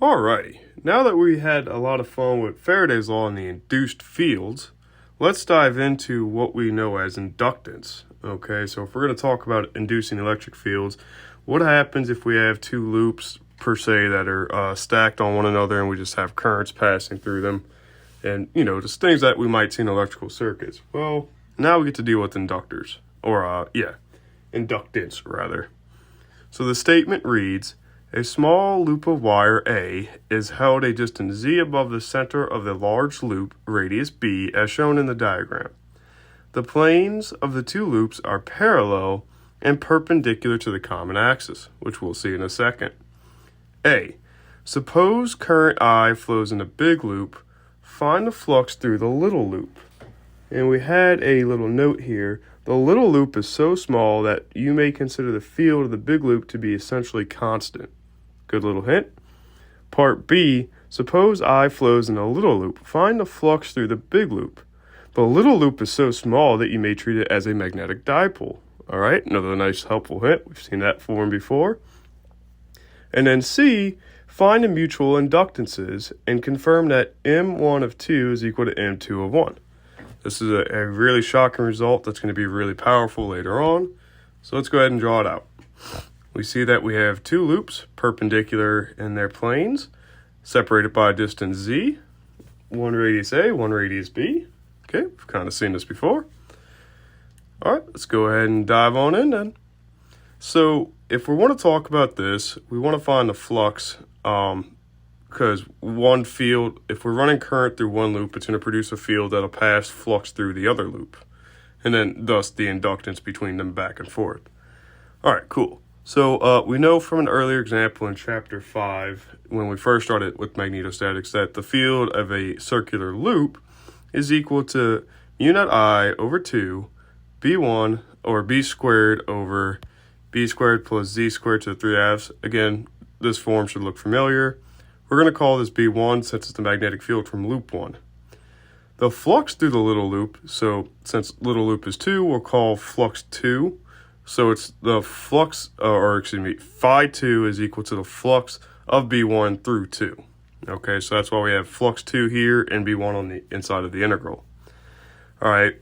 Alrighty, now that we had a lot of fun with Faraday's law and the induced fields, let's dive into what we know as inductance. Okay, so if we're going to talk about inducing electric fields, what happens if we have two loops per se that are stacked on one another and we just have currents passing through them, and just things that we might see in electrical circuits. Well, now we get to deal with inductors, or inductance rather. So the statement reads, a small loop of wire A is held a distance z above the center of the large loop, radius b, as shown in the diagram. The planes of the two loops are parallel and perpendicular to the common axis, which we'll see in a second. A. Suppose current I flows in a big loop. Find the flux through the little loop. And we had a little note here. The little loop is so small that you may consider the field of the big loop to be essentially constant. Good little hint. Part B, suppose I flows in a little loop. Find the flux through the big loop. The little loop is so small that you may treat it as a magnetic dipole. All right, another nice helpful hint. We've seen that form before. And then C, find the mutual inductances and confirm that M1 of 2 is equal to M2 of 1. This is a really shocking result that's going to be really powerful later on. So let's go ahead and draw it out. We see that we have two loops perpendicular in their planes, separated by a distance z, one radius A, one radius B. Okay, we've kind of seen this before. All right, let's go ahead and dive on in then. So if we want to talk about this, we want to find the flux because one field, if we're running current through one loop, it's going to produce a field that'll pass flux through the other loop, and then thus the inductance between them back and forth. All right, cool. So we know from an earlier example in Chapter 5, when we first started with magnetostatics, that the field of a circular loop is equal to mu naught I over 2 B1 or B squared over B squared plus Z squared to the 3/2. Again, this form should look familiar. We're going to call this B1 since it's the magnetic field from loop 1. The flux through the little loop, so since little loop is 2, we'll call flux 2. So it's the flux, phi 2 is equal to the flux of B1 through 2. Okay, so that's why we have flux 2 here and B1 on the inside of the integral. All right,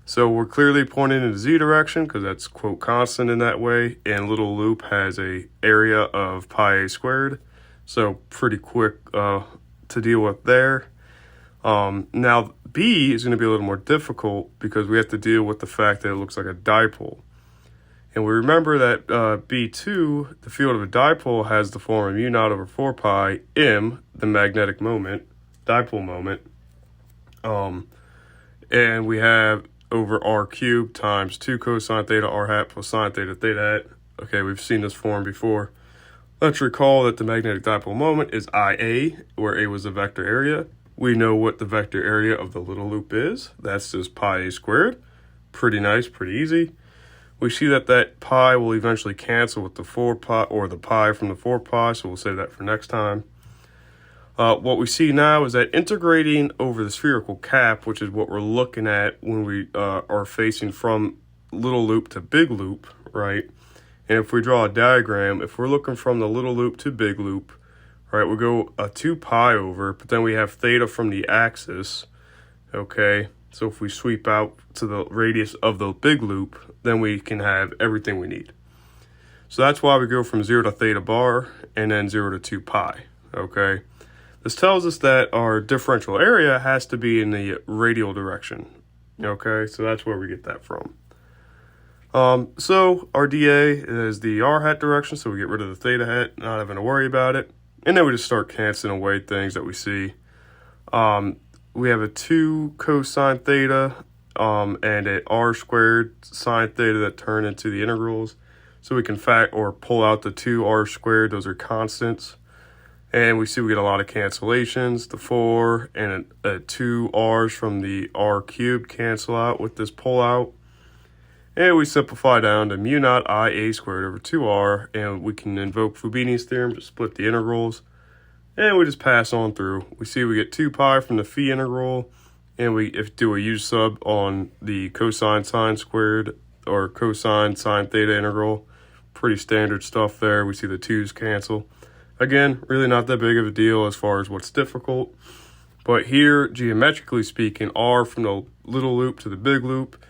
so we're clearly pointing in the Z direction because that's, quote, constant in that way. And little loop has a area of pi a squared. So pretty quick to deal with there. Now, B is going to be a little more difficult because we have to deal with the fact that it looks like a dipole. And we remember that B2, the field of a dipole, has the form of mu naught over 4 pi m, the magnetic moment, dipole moment. And we have over r cubed times 2 cosine theta r hat plus sine theta theta hat. Okay, we've seen this form before. Let's recall that the magnetic dipole moment is IA, where A was the vector area. We know what the vector area of the little loop is. That's just pi a squared. Pretty nice, pretty easy. We see that pi will eventually cancel with the 4 pi, or the pi from the 4 pi, so we'll save that for next time. What we see now is that integrating over the spherical cap, which is what we're looking at when we are facing from little loop to big loop, right? And if we draw a diagram, if we're looking from the little loop to big loop, right, we go a 2 pi over, but then we have theta from the axis, okay? So if we sweep out to the radius of the big loop, then we can have everything we need. So that's why we go from 0 to theta bar and then 0 to 2 pi, okay? This tells us that our differential area has to be in the radial direction, okay? So that's where we get that from. So our dA is the r hat direction, so we get rid of the theta hat, not having to worry about it. And then we just start canceling away things that we see. We have a 2 cosine theta and a r squared sine theta that turn into the integrals. So we can pull out the 2 r squared, those are constants. And we see we get a lot of cancellations. The 4 and a 2 r's from the r cubed cancel out with this pull out. And we simplify down to mu naught I a squared over 2r, and we can invoke Fubini's theorem to split the integrals. And we just pass on through. We see we get 2 pi from the phi integral, and we do a u sub on the cosine sine squared or cosine sine theta integral. Pretty standard stuff there. We see the 2's cancel. Again, really not that big of a deal as far as what's difficult. But here, geometrically speaking, R from the little loop to the big loop,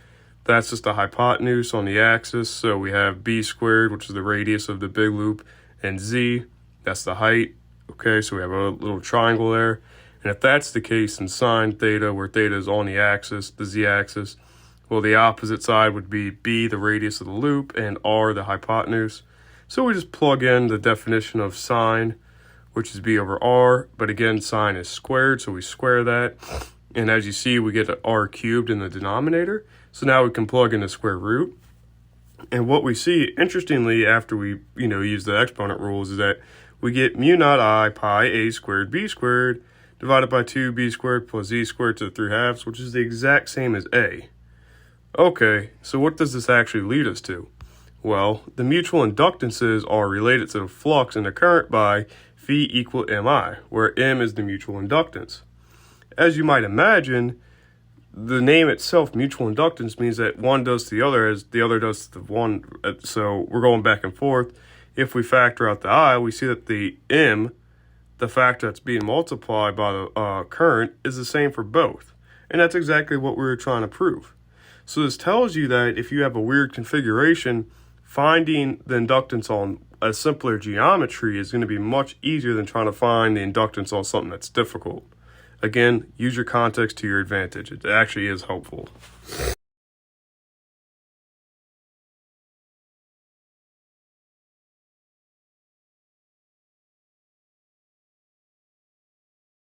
that's just the hypotenuse on the axis. So we have b squared, which is the radius of the big loop, and z, that's the height. Okay, so we have a little triangle there. And if that's the case in sine theta, where theta is on the axis, the z-axis, well, the opposite side would be b, the radius of the loop, and r, the hypotenuse. So we just plug in the definition of sine, which is b over r. But again, sine is squared, so we square that. And as you see, we get r cubed in the denominator. So now we can plug in the square root. And what we see, interestingly, after we use the exponent rules, is that we get mu naught I pi a squared b squared divided by 2b squared plus z squared to the 3/2, which is the exact same as a. Okay, so what does this actually lead us to? Well, the mutual inductances are related to the flux and the current by phi equal mi, where m is the mutual inductance. As you might imagine, the name itself, mutual inductance, means that one does to the other as the other does to the one. So we're going back and forth. If we factor out the I, we see that the m, the factor that's being multiplied by the current, is the same for both. And that's exactly what we were trying to prove. So this tells you that if you have a weird configuration, finding the inductance on a simpler geometry is going to be much easier than trying to find the inductance on something that's difficult. Again, use your context to your advantage. It actually is helpful.